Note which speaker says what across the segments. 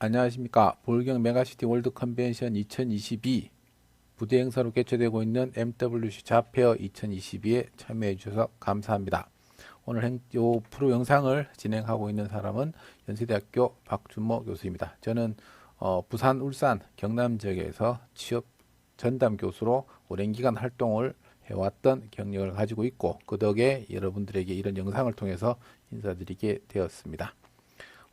Speaker 1: 안녕하십니까. 볼경 메가시티 월드 컨벤션 2022 부대 행사로 개최되고 있는 MWC 자페어 2022에 참여해 주셔서 감사합니다. 오늘 요 프로 영상을 진행하고 있는 사람은 연세대학교 박준모 교수입니다. 저는 부산, 울산, 경남 지역에서 취업 전담 교수로 오랜 기간 활동을 해왔던 경력을 가지고 있고, 그 덕에 여러분들에게 이런 영상을 통해서 인사드리게 되었습니다.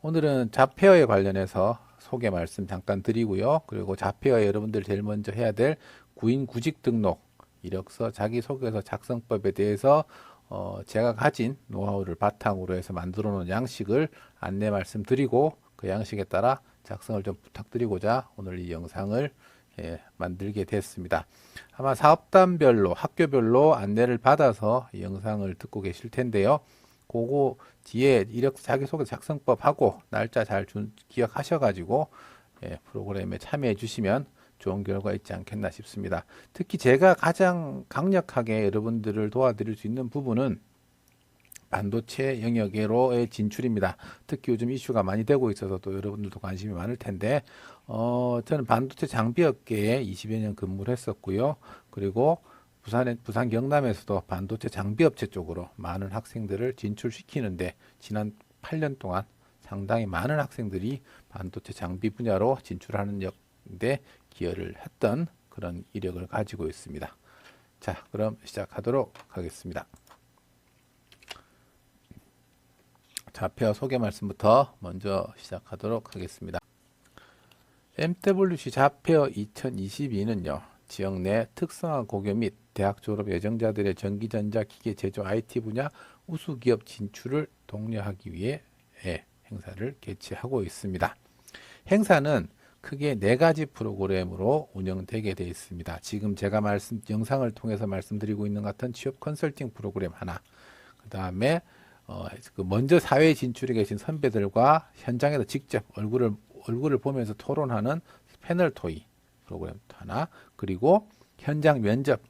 Speaker 1: 오늘은 자폐어에 관련해서 소개 말씀 잠깐 드리고요. 그리고 자폐어에 여러분들 제일 먼저 해야 될 구인 구직 등록, 이력서, 자기소개서 작성법에 대해서 제가 가진 노하우를 바탕으로 해서 만들어 놓은 양식을 안내 말씀드리고, 그 양식에 따라 작성을 좀 부탁드리고자 오늘 이 영상을 만들게 됐습니다. 아마 사업단별로, 학교별로 안내를 받아서 이 영상을 듣고 계실 텐데요. 그거 뒤에 이력서 자기소개 작성법하고 날짜 잘 기억하셔가지고 프로그램에 참여해 주시면 좋은 결과 있지 않겠나 싶습니다. 특히 제가 가장 강력하게 여러분들을 도와드릴 수 있는 부분은 반도체 영역으로의 진출입니다. 특히 요즘 이슈가 많이 되고 있어서 또 여러분들도 관심이 많을 텐데, 저는 반도체 장비 업계에 20여 년 근무를 했었고요. 그리고 부산 경남에서도 반도체 장비 업체 쪽으로 많은 학생들을 진출시키는데 지난 8년 동안 상당히 많은 학생들이 반도체 장비 분야로 진출하는 데 기여를 했던 그런 이력을 가지고 있습니다. 자, 그럼 시작하도록 하겠습니다. 자폐어 소개 말씀부터 먼저 시작하도록 하겠습니다. MWC 자폐어 2022는요, 지역 내 특성화 고교 및 대학 졸업 예정자들의 전기전자 기계 제조 IT 분야 우수 기업 진출을 독려하기 위해 행사를 개최하고 있습니다. 행사는 크게 4가지 프로그램으로 운영되게 되어 있습니다. 지금 제가 영상을 통해서 말씀드리고 있는 같은 취업 컨설팅 프로그램 하나, 그 다음에 먼저 사회에 진출해 계신 선배들과 현장에서 직접 얼굴을 보면서 토론하는 패널 토의 프로그램 하나, 그리고 현장 면접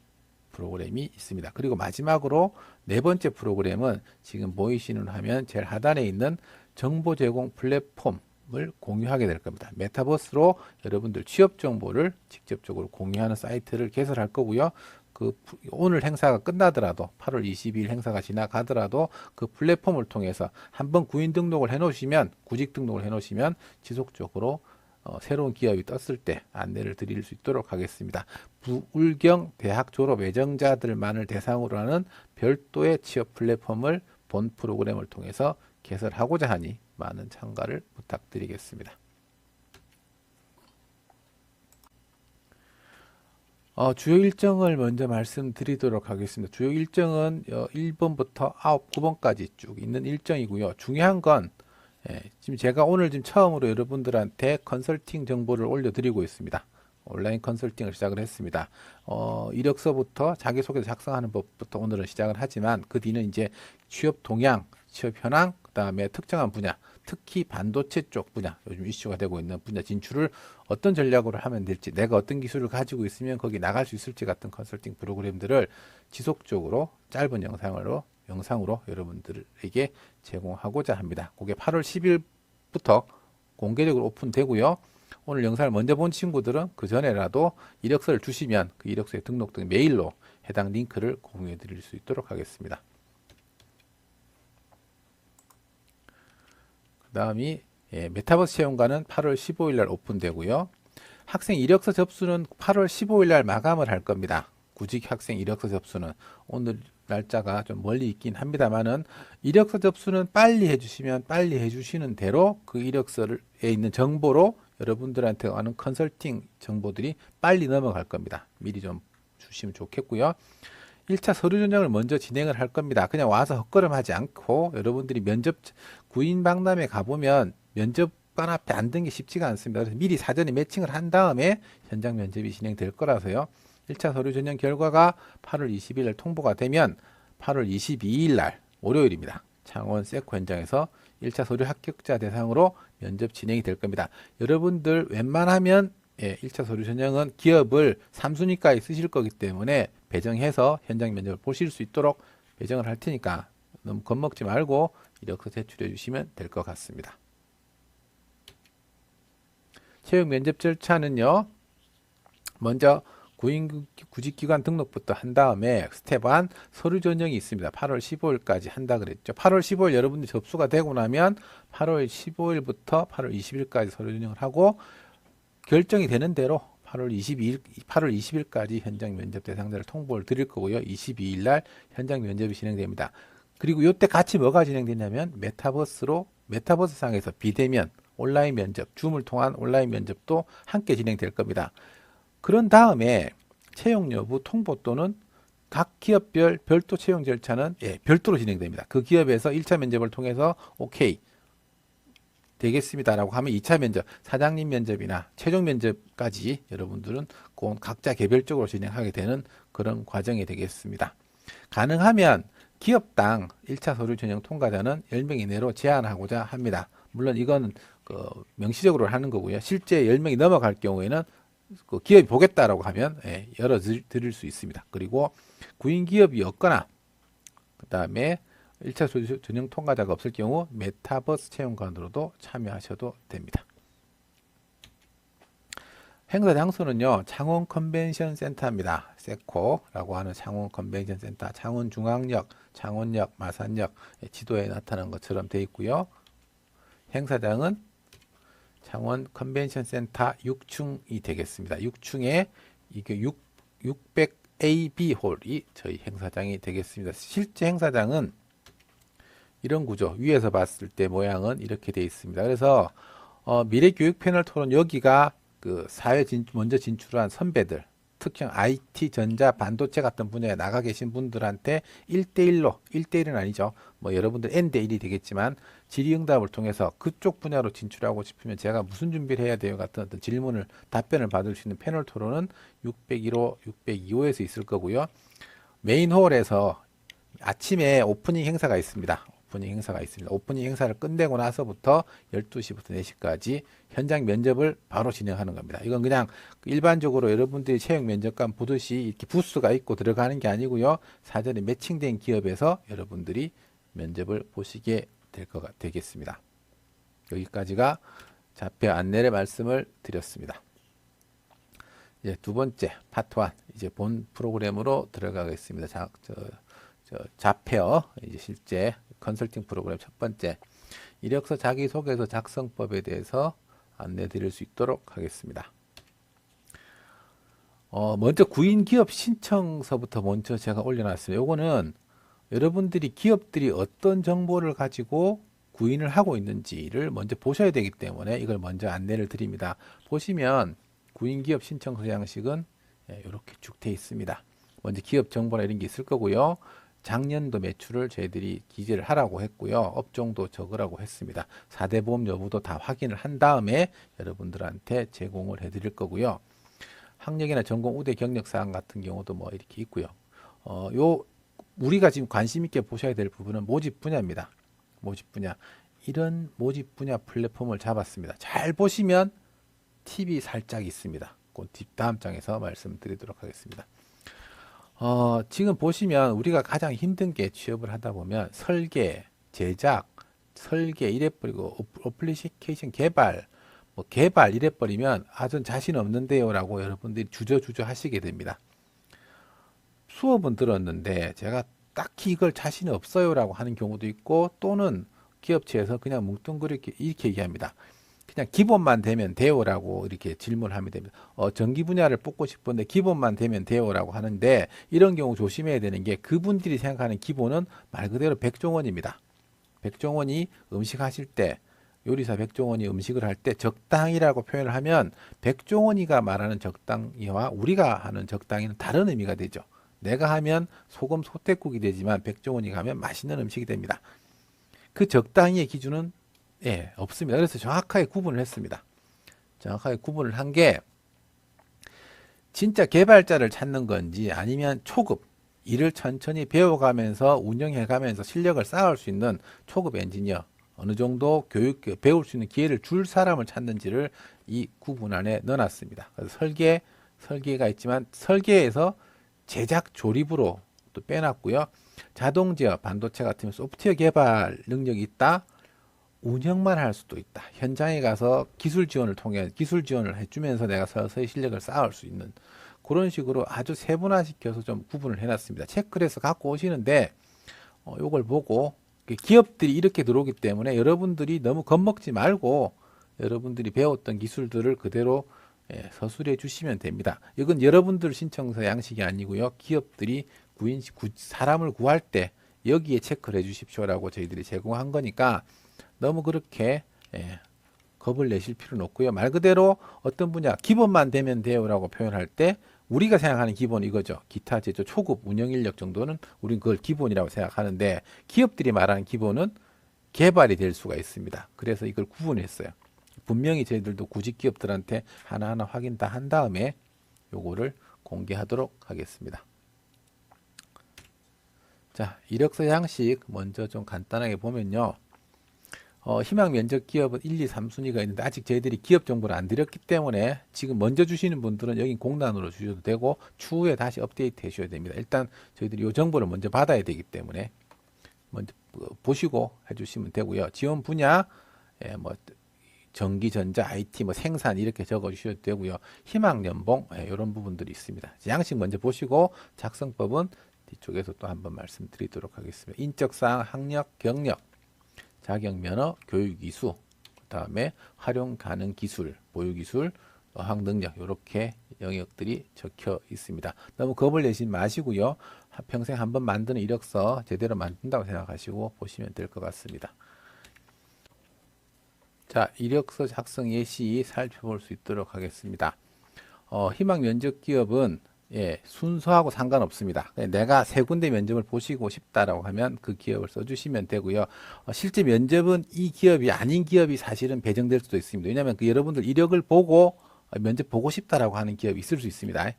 Speaker 1: 프로그램이 있습니다. 그리고 마지막으로 4번째 프로그램은 지금 보이시는 화면 제일 하단에 있는 정보 제공 플랫폼을 공유하게 될 겁니다. 메타버스로 여러분들 취업 정보를 직접적으로 공유하는 사이트를 개설할 거고요. 오늘 행사가 끝나더라도 8월 22일 행사가 지나가더라도 그 플랫폼을 통해서 한번 구인 등록을 해놓으시면, 구직 등록을 해놓으시면 지속적으로 새로운 기업이 떴을 때 안내를 드릴 수 있도록 하겠습니다. 부울경 대학 졸업 예정자들만을 대상으로 하는 별도의 취업 플랫폼을 본 프로그램을 통해서 개설하고자 하니 많은 참가를 부탁드리겠습니다. 주요 일정을 먼저 말씀드리도록 하겠습니다. 주요 일정은 1번부터 9번까지 쭉 있는 일정이고요. 중요한 건 지금 제가 오늘 처음으로 여러분들한테 컨설팅 정보를 올려드리고 있습니다. 온라인 컨설팅을 시작을 했습니다. 이력서부터 자기소개 작성하는 법부터 오늘은 시작을 하지만, 그 뒤는 이제 취업 동향, 취업 현황, 그 다음에 특정한 분야, 특히 반도체 쪽 분야, 요즘 이슈가 되고 있는 분야 진출을 어떤 전략으로 하면 될지, 내가 어떤 기술을 가지고 있으면 거기 나갈 수 있을지 같은 컨설팅 프로그램들을 지속적으로 짧은 영상으로 여러분들에게 제공하고자 합니다. 그게 8월 10일부터 공개적으로 오픈되고요. 오늘 영상을 먼저 본 친구들은 그 전에라도 이력서를 주시면 그 이력서에 등록된 메일로 해당 링크를 공유해 드릴 수 있도록 하겠습니다. 그 다음이 메타버스 채용관은 8월 15일 날 오픈되고요. 학생 이력서 접수는 8월 15일 날 마감을 할 겁니다. 구직 학생 이력서 접수는 오늘 날짜가 좀 멀리 있긴 합니다만은, 이력서 접수는 빨리 해주시면 빨리 해주시는 대로 그 이력서에 있는 정보로 여러분들한테 하는 컨설팅 정보들이 빨리 넘어갈 겁니다. 미리 좀 주시면 좋겠고요. 1차 서류 전형을 먼저 진행을 할 겁니다. 그냥 와서 헛걸음하지 않고, 여러분들이 구인 박람회 가보면 면접관 앞에 앉는 게 쉽지가 않습니다. 그래서 미리 사전에 매칭을 한 다음에 현장 면접이 진행될 거라서요. 1차 서류 전형 결과가 8월 20일 날 통보가 되면 8월 22일 날 월요일입니다. 창원 세코 현장에서 1차 서류 합격자 대상으로 면접 진행이 될 겁니다. 여러분들 웬만하면 1차 서류 전형은 기업을 3순위까지 쓰실 거기 때문에 배정해서 현장 면접을 보실 수 있도록 배정을 할 테니까 너무 겁먹지 말고 이력서 제출해 주시면 될 것 같습니다. 채용 면접 절차는요. 먼저 구직기관 등록부터 한 다음에 스텝 1 서류 전형이 있습니다. 8월 15일까지 한다 그랬죠. 8월 15일 여러분들이 접수가 되고 나면 8월 15일부터 8월 20일까지 서류 전형을 하고 결정이 되는 대로 8월 20일까지 현장 면접 대상자를 통보를 드릴 거고요. 22일 날 현장 면접이 진행됩니다. 그리고 이때 같이 뭐가 진행되냐면 메타버스 상에서 비대면 온라인 면접, 줌을 통한 온라인 면접도 함께 진행될 겁니다. 그런 다음에 채용 여부 통보 또는 각 기업별 별도 채용 절차는 별도로 진행됩니다. 그 기업에서 1차 면접을 통해서 오케이 되겠습니다라고 하면 2차 면접, 사장님 면접이나 최종 면접까지 여러분들은 각자 개별적으로 진행하게 되는 그런 과정이 되겠습니다. 가능하면 기업당 1차 서류 전형 통과자는 10명 이내로 제한하고자 합니다. 물론 이건 명시적으로 하는 거고요. 실제 10명이 넘어갈 경우에는 기업이 보겠다라고 하면 열어드릴 수 있습니다. 그리고 구인 기업이 없거나 그 다음에 1차 서류 전형 통과자가 없을 경우 메타버스 채용관으로도 참여하셔도 됩니다. 행사 장소는요. 창원 컨벤션 센터입니다. 세코라고 하는 창원 컨벤션 센터, 창원중앙역, 창원역, 마산역 지도에 나타난 것처럼 되어 있고요. 행사장은 창원 컨벤션 센터 6층이 되겠습니다. 6층에 이게 600AB 홀이 저희 행사장이 되겠습니다. 실제 행사장은 이런 구조, 위에서 봤을 때 모양은 이렇게 되어 있습니다. 그래서 미래 교육 패널 토론 여기가 그 사회 먼저 진출한 선배들, 특히 IT, 전자, 반도체 같은 분야에 나가 계신 분들한테 1대1은 아니죠. 뭐 여러분들 N대1이 되겠지만 질의응답을 통해서 그쪽 분야로 진출하고 싶으면 제가 무슨 준비를 해야 돼요 같은 어떤 답변을 받을 수 있는 패널 토론은 601호, 602호에서 있을 거고요. 메인 홀에서 아침에 오프닝 행사가 있습니다. 오프닝 행사를 끝내고 나서부터 12시부터 4시까지 현장 면접을 바로 진행하는 겁니다. 이건 그냥 일반적으로 여러분들이 채용 면접관 보듯이 이렇게 부스가 있고 들어가는 게 아니고요. 사전에 매칭된 기업에서 여러분들이 면접을 보시게 되겠습니다. 여기까지가 자폐 안내를 말씀을 드렸습니다. 이제 두 번째 파트 1 이제 본 프로그램으로 들어가겠습니다. 자폐어 이제 실제 컨설팅 프로그램 첫 번째 이력서 자기소개서 작성법에 대해서 안내 드릴 수 있도록 하겠습니다. 먼저 구인 기업 신청서부터 먼저 제가 올려놨습니다. 요거는 여러분들이 기업들이 어떤 정보를 가지고 구인을 하고 있는지를 먼저 보셔야 되기 때문에 이걸 먼저 안내를 드립니다. 보시면 구인 기업 신청서 양식은 이렇게 쭉 되어 있습니다. 먼저 기업 정보나 이런 게 있을 거고요. 작년도 매출을 저희들이 기재를 하라고 했고요. 업종도 적으라고 했습니다. 4대 보험 여부도 다 확인을 한 다음에 여러분들한테 제공을 해드릴 거고요. 학력이나 전공 우대 경력 사항 같은 경우도 뭐 이렇게 있고요. 우리가 지금 관심 있게 보셔야 될 부분은 모집 분야입니다. 모집 분야. 이런 모집 분야 플랫폼을 잡았습니다. 잘 보시면 팁이 살짝 있습니다. 그 다음 장에서 말씀드리도록 하겠습니다. 지금 보시면 우리가 가장 힘든 게 취업을 하다 보면 설계, 제작, 이래버리고 어플리케이션 개발, 개발 이래버리면 전 자신 없는데요 라고 여러분들이 주저 하시게 됩니다. 수업은 들었는데 제가 딱히 이걸 자신이 없어요 라고 하는 경우도 있고 또는 기업체에서 그냥 뭉뚱그렇게 이렇게 얘기합니다. 그냥 기본만 되면 돼요라고 이렇게 질문하면 됩니다. 전기 분야를 뽑고 싶은데 기본만 되면 돼요라고 하는데 이런 경우 조심해야 되는 게 그분들이 생각하는 기본은 말 그대로 백종원입니다. 백종원이 음식 하실 때 요리사 백종원이 음식을 할 때 적당이라고 표현을 하면 백종원이가 말하는 적당히와 우리가 하는 적당히는 다른 의미가 되죠. 내가 하면 소금 소태국이 되지만 백종원이가 하면 맛있는 음식이 됩니다. 그 적당히의 기준은 없습니다. 그래서 정확하게 구분을 했습니다. 정확하게 구분을 한 게 진짜 개발자를 찾는 건지 아니면 초급, 일을 천천히 배워가면서 운영해가면서 실력을 쌓을 수 있는 초급 엔지니어, 어느 정도 배울 수 있는 기회를 줄 사람을 찾는지를 이 구분 안에 넣어놨습니다. 그래서 설계가 있지만 설계에서 제작 조립으로 또 빼놨고요. 자동 제어, 반도체 같은 소프트웨어 개발 능력이 있다. 운영만 할 수도 있다. 현장에 가서 기술 지원을 통해 기술 지원을 해주면서 내가 서서히 실력을 쌓을 수 있는 그런 식으로 아주 세분화시켜서 좀 구분을 해놨습니다. 체크를 해서 갖고 오시는데 요걸 보고 기업들이 이렇게 들어오기 때문에 여러분들이 너무 겁먹지 말고 여러분들이 배웠던 기술들을 그대로 서술해 주시면 됩니다. 이건 여러분들 신청서 양식이 아니고요. 기업들이 사람을 구할 때 여기에 체크를 해 주십시오라고 저희들이 제공한 거니까 너무 그렇게 겁을 내실 필요는 없고요. 말 그대로 어떤 분야 기본만 되면 돼요라고 표현할 때 우리가 생각하는 기본 이거죠. 기타 제조 초급 운영 인력 정도는 우린 그걸 기본이라고 생각하는데 기업들이 말하는 기본은 개발이 될 수가 있습니다. 그래서 이걸 구분했어요. 분명히 저희들도 구직 기업들한테 하나하나 확인 다 한 다음에 요거를 공개하도록 하겠습니다. 자, 이력서 양식 먼저 좀 간단하게 보면요. 희망 면접 기업은 1, 2, 3순위가 있는데 아직 저희들이 기업 정보를 안 드렸기 때문에 지금 먼저 주시는 분들은 여기 공단으로 주셔도 되고 추후에 다시 업데이트 해 주셔야 됩니다. 일단 저희들이 이 정보를 먼저 받아야 되기 때문에 먼저 보시고 해 주시면 되고요. 지원 분야 뭐 전기, 전자, IT, 뭐 생산 이렇게 적어 주셔도 되고요. 희망 연봉 이런 부분들이 있습니다. 양식 먼저 보시고 작성법은 뒤쪽에서 또 한번 말씀드리도록 하겠습니다. 인적사항, 학력, 경력, 자격 면허, 교육 이수, 그다음에 활용 가능 기술, 보유 기술, 어학 능력 이렇게 영역들이 적혀 있습니다. 너무 겁을 내지 마시고요. 평생 한번 만드는 이력서 제대로 만든다고 생각하시고 보시면 될 것 같습니다. 자, 이력서 작성 예시 살펴볼 수 있도록 하겠습니다. 희망 면접 기업은 순서하고 상관없습니다. 내가 세 군데 면접을 보시고 싶다라고 하면 그 기업을 써주시면 되고요. 실제 면접은 이 기업이 아닌 기업이 사실은 배정될 수도 있습니다. 왜냐하면 여러분들 이력을 보고 면접 보고 싶다라고 하는 기업이 있을 수 있습니다.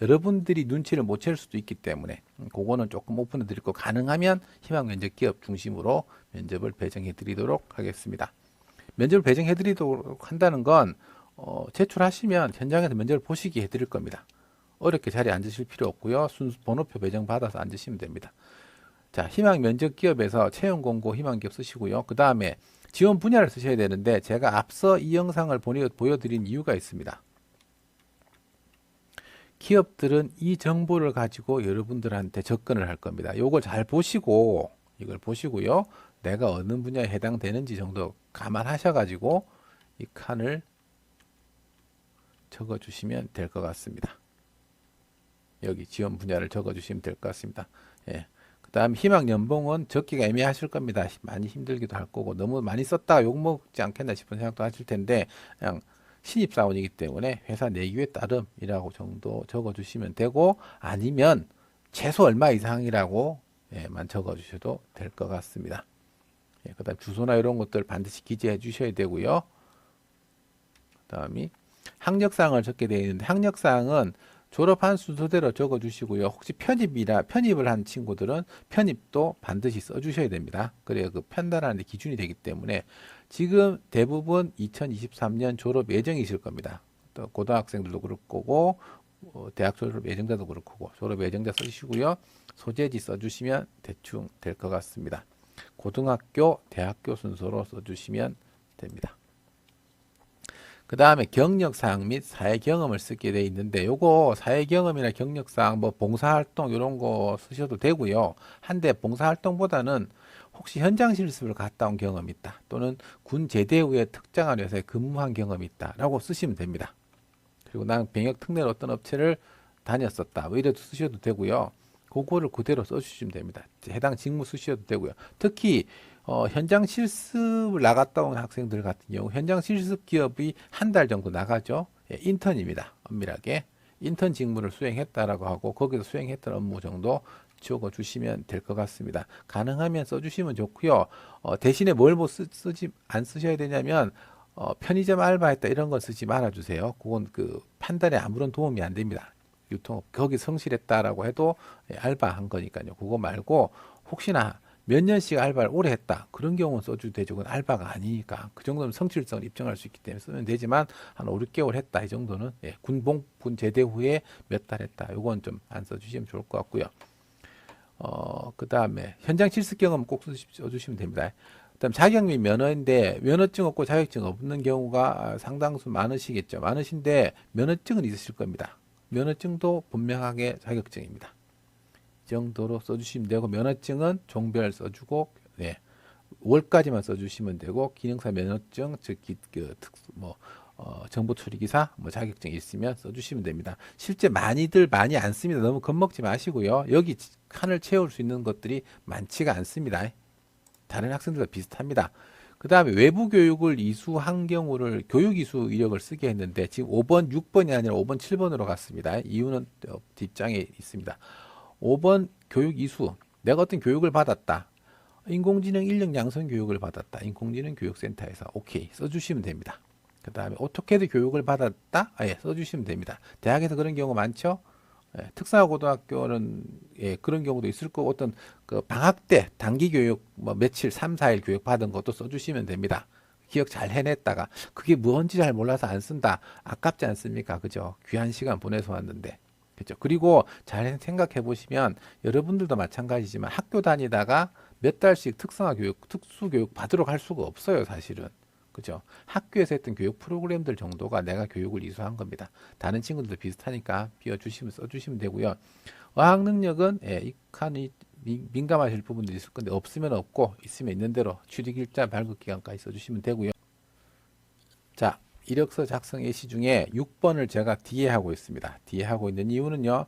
Speaker 1: 여러분들이 눈치를 못 챌 수도 있기 때문에 그거는 조금 오픈해 드릴 거 가능하면 희망 면접 기업 중심으로 면접을 배정해 드리도록 하겠습니다. 면접을 배정해 드리도록 한다는 건 제출하시면 현장에서 면접을 보시게 해 드릴 겁니다. 어렵게 자리에 앉으실 필요 없고요. 순수 번호표 배정 받아서 앉으시면 됩니다. 자, 희망 면접 기업에서 채용 공고 희망 기업 쓰시고요. 그 다음에 지원 분야를 쓰셔야 되는데 제가 앞서 이 영상을 보여드린 이유가 있습니다. 기업들은 이 정보를 가지고 여러분들한테 접근을 할 겁니다. 요걸 잘 보시고 이걸 보시고요. 내가 어느 분야에 해당되는지 정도 감안하셔가지고 이 칸을 적어주시면 될 것 같습니다. 여기 지원 분야를 적어주시면 될 것 같습니다. 그 다음 희망 연봉은 적기가 애매하실 겁니다. 많이 힘들기도 할 거고 너무 많이 썼다가 욕먹지 않겠나 싶은 생각도 하실 텐데 그냥 신입사원이기 때문에 회사 내규에 따름이라고 정도 적어주시면 되고 아니면 최소 얼마 이상이라고만 적어주셔도 될 것 같습니다. 그 다음 주소나 이런 것들 반드시 기재해 주셔야 되고요. 그 다음이 학력사항을 적게 되어 있는데 학력사항은 졸업한 순서대로 적어 주시고요. 혹시 편입을 한 친구들은 편입도 반드시 써 주셔야 됩니다. 그래야 그 판단하는 데 기준이 되기 때문에 지금 대부분 2023년 졸업 예정이실 겁니다. 또 고등학생들도 그럴 거고 대학 졸업 예정자도 그럴 거고 졸업 예정자 써주시고요. 소재지 써주시면 대충 될 것 같습니다. 고등학교, 대학교 순서로 써주시면 됩니다. 그 다음에 경력사항 및 사회경험을 쓰게 되어 있는데 요거 사회경험이나 경력사항 뭐 봉사활동 이런 거 쓰셔도 되고요. 한데 봉사활동보다는 혹시 현장 실습을 갔다 온 경험이 있다 또는 군 제대 후에 특정한 회사에 근무한 경험이 있다 라고 쓰시면 됩니다. 그리고 난 병역 특례로 어떤 업체를 다녔었다 뭐 이래도 쓰셔도 되고요. 그거를 그대로 써주시면 됩니다. 해당 직무 쓰셔도 되고요. 특히 현장 실습을 나갔다 온 학생들 같은 경우 현장 실습 기업이 한 달 정도 나가죠. 인턴입니다. 엄밀하게 인턴 직무를 수행했다라고 하고 거기서 수행했던 업무 정도 적어 주시면 될 것 같습니다. 가능하면 써주시면 좋고요. 대신에 뭘 안 쓰셔야 되냐면 편의점 알바했다 이런 건 쓰지 말아 주세요. 그건 그 판단에 아무런 도움이 안 됩니다. 유통업 거기 성실했다라고 해도 알바한 거니까요. 그거 말고 혹시나 몇 년씩 알바를 오래 했다 그런 경우는 써줘도 되죠. 그건 알바가 아니니까 그 정도는 성실성을 입증할 수 있기 때문에 쓰면 되지만 한 5, 6개월 했다 이 정도는 군 제대 후에 몇 달 했다 이건 좀 안 써주시면 좋을 것 같고요. 그 다음에 현장 실습 경험 꼭 써주시면 됩니다. 그다음 자격 및 면허인데 면허증 없고 자격증 없는 경우가 상당수 많으시겠죠. 많으신데 면허증은 있으실 겁니다. 면허증도 분명하게 자격증입니다. 이 정도로 써주시면 되고 면허증은 종별 써주고 네, 월까지만 써주시면 되고 기능사 면허증 즉 정보 처리기사 자격증 있으면 써주시면 됩니다. 실제 많이들 많이 안 씁니다. 너무 겁먹지 마시고요. 여기 칸을 채울 수 있는 것들이 많지가 않습니다. 다른 학생들과 비슷합니다. 그 다음에 외부 교육을 이수한 경우를 교육 이수 이력을 쓰게 했는데 지금 5번, 6번이 아니라 5번, 7번으로 갔습니다. 이유는 뒷장에 있습니다. 5번 교육 이수. 내가 어떤 교육을 받았다. 인공지능 인력 양성 교육을 받았다. 인공지능 교육센터에서 오케이 써주시면 됩니다. 그 다음에 오토캐드 교육을 받았다. 예, 써주시면 됩니다. 대학에서 그런 경우 많죠. 예, 특성화고등학교는 예, 그런 경우도 있을 거고 어떤 그 방학 때 단기 교육 며칠 3, 4일 교육 받은 것도 써주시면 됩니다. 기억 잘 해냈다가 그게 뭔지 잘 몰라서 안 쓴다. 아깝지 않습니까? 그죠? 귀한 시간 보내서 왔는데. 그죠? 그리고 잘 생각해 보시면 여러분들도 마찬가지지만 학교 다니다가 몇 달씩 특성화 교육, 특수 교육 받으러 갈 수가 없어요, 사실은. 그죠? 학교에서 했던 교육 프로그램들 정도가 내가 교육을 이수한 겁니다. 다른 친구들도 비슷하니까 비워주시면 써주시면 되고요. 어학 능력은 예, 이 칸이 민감하실 부분들이 있을 건데 없으면 없고 있으면 있는 대로 출입일자 발급 기간까지 써주시면 되고요. 자, 이력서 작성 예시 중에 6번을 제가 뒤에 하고 있습니다. 뒤에 하고 있는 이유는요.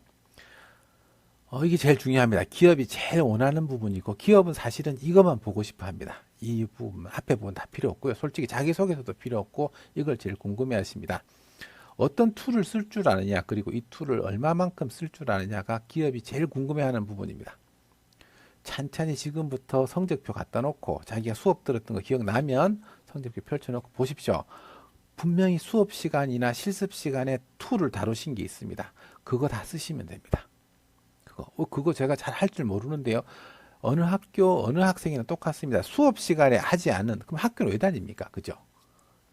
Speaker 1: 이게 제일 중요합니다. 기업이 제일 원하는 부분이고 기업은 사실은 이것만 보고 싶어 합니다. 이 부분, 앞에 부분 다 필요 없고요. 솔직히 자기소개서도 필요 없고 이걸 제일 궁금해 하십니다. 어떤 툴을 쓸 줄 아느냐 그리고 이 툴을 얼마만큼 쓸 줄 아느냐가 기업이 제일 궁금해하는 부분입니다. 찬찬히 지금부터 성적표 갖다 놓고 자기가 수업 들었던 거 기억나면 성적표 펼쳐놓고 보십시오. 분명히 수업 시간이나 실습 시간에 툴을 다루신 게 있습니다. 그거 다 쓰시면 됩니다. 그거 제가 잘 할 줄 모르는데요. 어느 학교, 어느 학생이나 똑같습니다. 수업 시간에 하지 않는, 그럼 학교를 왜 다닙니까? 그죠?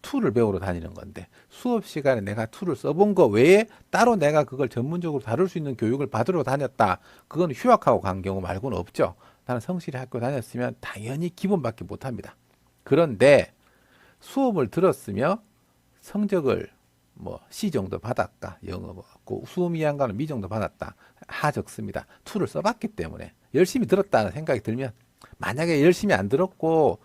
Speaker 1: 툴을 배우러 다니는 건데, 수업 시간에 내가 툴을 써본 거 외에 따로 내가 그걸 전문적으로 다룰 수 있는 교육을 받으러 다녔다. 그건 휴학하고 간 경우 말고는 없죠. 나는 성실히 학교 다녔으면 당연히 기본밖에 못합니다. 그런데 수업을 들었으며 성적을 C 정도 받았다. 영어 수험 이하인가는 미 정도 받았다. 하 적습니다. 툴을 써봤기 때문에 열심히 들었다는 생각이 들면 만약에 열심히 안 들었고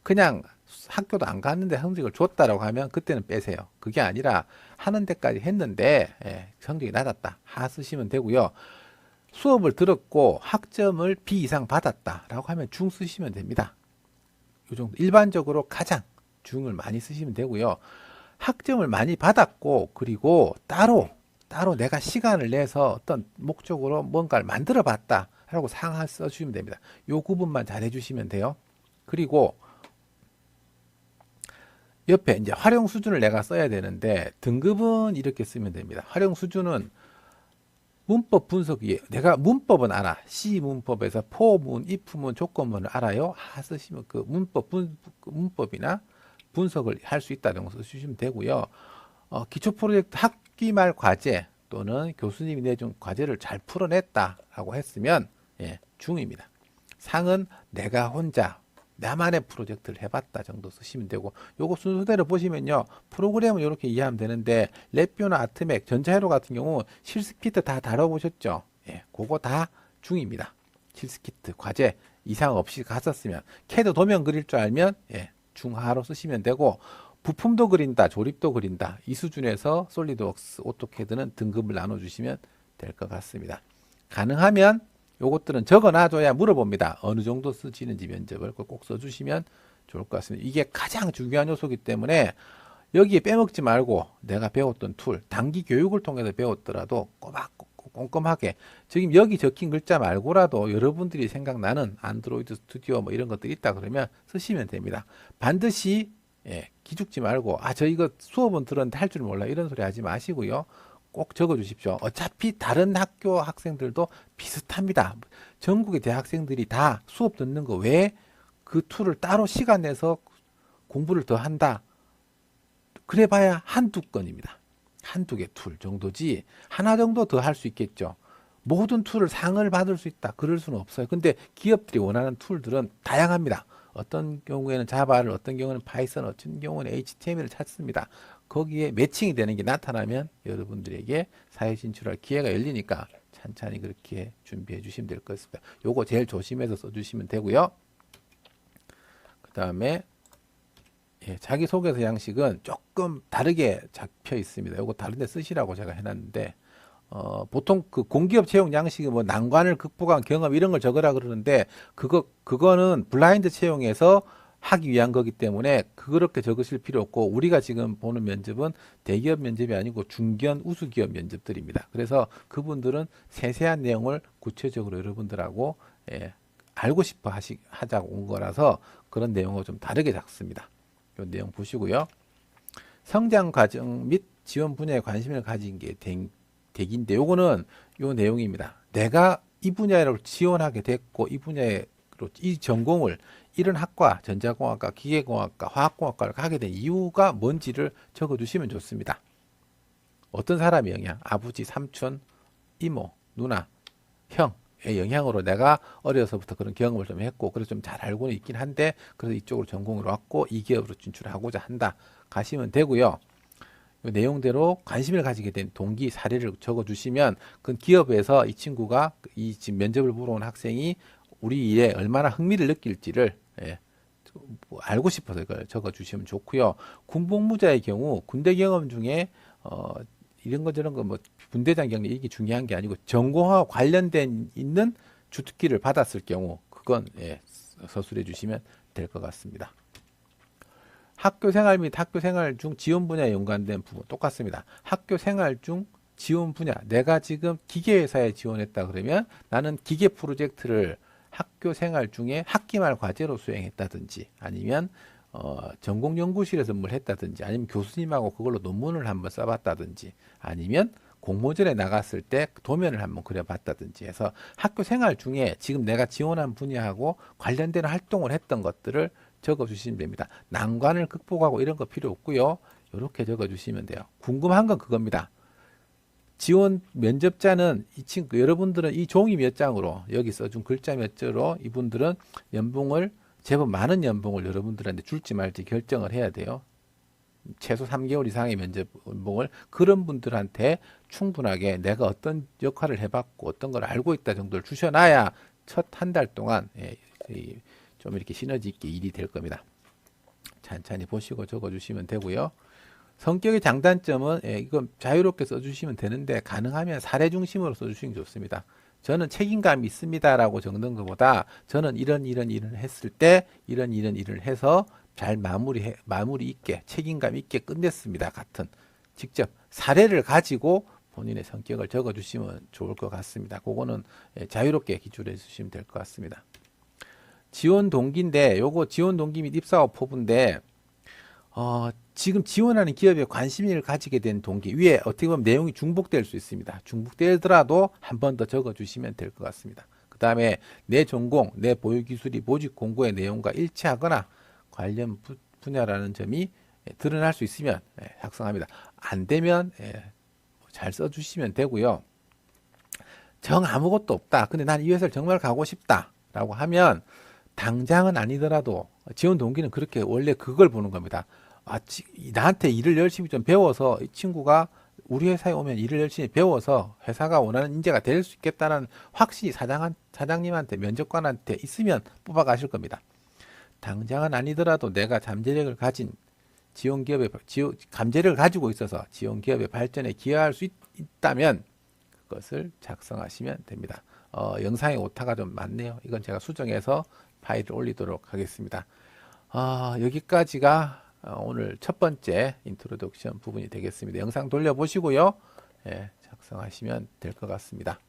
Speaker 1: 그냥 학교도 안 갔는데 성적을 줬다라고 하면 그때는 빼세요. 그게 아니라 하는 데까지 했는데 성적이 낮았다. 하 쓰시면 되고요. 수업을 들었고 학점을 B 이상 받았다라고 하면 중 쓰시면 됩니다. 이 정도 일반적으로 가장 중을 많이 쓰시면 되고요. 학점을 많이 받았고 그리고 따로 내가 시간을 내서 어떤 목적으로 뭔가를 만들어 봤다 라고 상하 써주시면 됩니다. 요 구분만 잘 해주시면 돼요. 그리고 옆에 이제 활용 수준을 내가 써야 되는데 등급은 이렇게 쓰면 됩니다. 활용 수준은 문법 분석이 내가 문법은 알아. C 문법에서 포문, if문, 조건문을 알아요. 하 쓰시면 그 문법이나 분석을 할 수 있다는 것을 쓰시면 되고요. 기초 프로젝트 학기 말 과제 또는 교수님이 내준 과제를 잘 풀어냈다라고 했으면 중입니다. 상은 내가 혼자 나만의 프로젝트를 해봤다 정도 쓰시면 되고 요거 순서대로 보시면요. 프로그램은 이렇게 이해하면 되는데 랩뷰나 아트맥, 전자회로 같은 경우 실습키트 다 다뤄보셨죠? 그거 다 중입니다. 실습키트, 과제 이상 없이 갔었으면 캐드 도면 그릴 줄 알면 중하로 쓰시면 되고 부품도 그린다, 조립도 그린다. 이 수준에서 솔리드웍스, 오토캐드는 등급을 나눠주시면 될 것 같습니다. 가능하면 요것들은 적어놔줘야 물어봅니다. 어느 정도 쓰시는지 면접을 꼭 써주시면 좋을 것 같습니다. 이게 가장 중요한 요소이기 때문에 여기에 빼먹지 말고 내가 배웠던 툴, 단기 교육을 통해서 배웠더라도 꼼꼼하게 지금 여기 적힌 글자 말고라도 여러분들이 생각나는 안드로이드 스튜디오 이런 것들이 있다 그러면 쓰시면 됩니다. 반드시 기죽지 말고 저 이거 수업은 들었는데 할 줄 몰라 이런 소리 하지 마시고요. 꼭 적어 주십시오. 어차피 다른 학교 학생들도 비슷합니다. 전국의 대학생들이 다 수업 듣는 거 외에 그 툴을 따로 시간 내서 공부를 더 한다. 그래 봐야 한두 건입니다. 한두 개 툴 정도지 하나 정도 더 할 수 있겠죠. 모든 툴을 상을 받을 수 있다. 그럴 수는 없어요. 근데 기업들이 원하는 툴들은 다양합니다. 어떤 경우에는 자바를, 어떤 경우는 파이썬, 어떤 경우는 HTML을 찾습니다. 거기에 매칭이 되는 게 나타나면 여러분들에게 사회 진출할 기회가 열리니까 찬찬히 그렇게 준비해 주시면 될 것 같습니다. 요거 제일 조심해서 써주시면 되고요. 그 다음에 자기소개서 양식은 조금 다르게 잡혀 있습니다. 요거 다른데 쓰시라고 제가 해놨는데 보통 그 공기업 채용 양식이 뭐 난관을 극복한 경험 이런 걸 적으라 그러는데 그거는 블라인드 채용에서 하기 위한 거기 때문에 그렇게 적으실 필요 없고 우리가 지금 보는 면접은 대기업 면접이 아니고 중견 우수기업 면접들입니다. 그래서 그분들은 세세한 내용을 구체적으로 여러분들하고 알고 싶어 하자고 온 거라서 그런 내용을 좀 다르게 작습니다. 이 내용 보시고요. 성장 과정 및 지원 분야에 관심을 가진 게 대기인데 요거는 요 내용입니다. 내가 이 분야로 지원하게 됐고 이 분야로 이 전공을 이런 학과, 전자공학과, 기계공학과, 화학공학과를 가게 된 이유가 뭔지를 적어주시면 좋습니다. 어떤 사람의 영향, 아버지, 삼촌, 이모, 누나, 형의 영향으로 내가 어려서부터 그런 경험을 좀 했고 그래서 좀 잘 알고는 있긴 한데 그래서 이쪽으로 전공으로 왔고 이 기업으로 진출하고자 한다 가시면 되고요. 이 내용대로 관심을 가지게 된 동기 사례를 적어주시면 그 기업에서 이 친구가 이 지금 면접을 보러 온 학생이 우리 일에 얼마나 흥미를 느낄지를 알고 싶어서 이걸 적어주시면 좋고요. 군복무자의 경우 군대 경험 중에 이런 거 저런 거 뭐 분대장 경력 이게 중요한 게 아니고 전공과 관련된 있는 주특기를 받았을 경우 그건 서술해 주시면 될 것 같습니다. 학교 생활 및 학교 생활 중 지원 분야에 연관된 부분 똑같습니다. 학교 생활 중 지원 분야 내가 지금 기계회사에 지원했다 그러면 나는 기계 프로젝트를 학교 생활 중에 학기말 과제로 수행했다든지 아니면 전공연구실에서 뭘 했다든지 아니면 교수님하고 그걸로 논문을 한번 써봤다든지 아니면 공모전에 나갔을 때 도면을 한번 그려봤다든지 해서 학교 생활 중에 지금 내가 지원한 분야하고 관련된 활동을 했던 것들을 적어주시면 됩니다. 난관을 극복하고 이런 거 필요 없고요. 이렇게 적어주시면 돼요. 궁금한 건 그겁니다. 지원 면접자는 이 친구 여러분들은 이 종이 몇 장으로 여기 써준 글자 몇 자로 이분들은 연봉을 제법 많은 연봉을 여러분들한테 줄지 말지 결정을 해야 돼요. 최소 3개월 이상의 면접 연봉을 그런 분들한테 충분하게 내가 어떤 역할을 해봤고 어떤 걸 알고 있다 정도를 주셔놔야 첫 한 달 동안 좀 이렇게 시너지 있게 일이 될 겁니다. 찬찬히 보시고 적어주시면 되고요. 성격의 장단점은 이건 자유롭게 써주시면 되는데 가능하면 사례 중심으로 써주시면 좋습니다. 저는 책임감이 있습니다라고 적는 것보다 저는 이런 일을 했을 때 이런 일을 해서 잘 마무리 있게 책임감 있게 끝냈습니다. 같은 직접 사례를 가지고 본인의 성격을 적어주시면 좋을 것 같습니다. 그거는 자유롭게 기술해 주시면 될 것 같습니다. 지원 동기인데 요거 지원 동기 및 입사업 포부인데 지금 지원하는 기업에 관심을 가지게 된 동기 위에 어떻게 보면 내용이 중복될 수 있습니다. 중복되더라도 한 번 더 적어주시면 될 것 같습니다. 그 다음에 내 전공, 내 보유기술이 모집 공고의 내용과 일치하거나 관련 분야라는 점이 드러날 수 있으면 작성합니다. 안 되면 잘 써주시면 되고요. 정 아무것도 없다. 근데 난 이 회사를 정말 가고 싶다. 라고 하면 당장은 아니더라도 지원 동기는 그렇게 원래 그걸 보는 겁니다. 나한테 일을 열심히 좀 배워서 이 친구가 우리 회사에 오면 일을 열심히 배워서 회사가 원하는 인재가 될 수 있겠다는 확신이 사장님한테 면접관한테 있으면 뽑아가실 겁니다. 당장은 아니더라도 내가 잠재력을 가진 잠재력을 가지고 있어서 지원 기업의 발전에 기여할 수 있다면 그것을 작성하시면 됩니다. 영상에 오타가 좀 많네요. 이건 제가 수정해서 파일을 올리도록 하겠습니다. 여기까지가 오늘 첫 번째 인트로덕션 부분이 되겠습니다. 영상 돌려보시고요. 작성하시면 될 것 같습니다.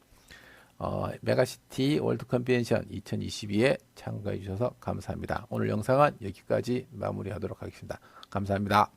Speaker 1: 메가시티 월드 컨벤션 2022에 참가해 주셔서 감사합니다. 오늘 영상은 여기까지 마무리하도록 하겠습니다. 감사합니다.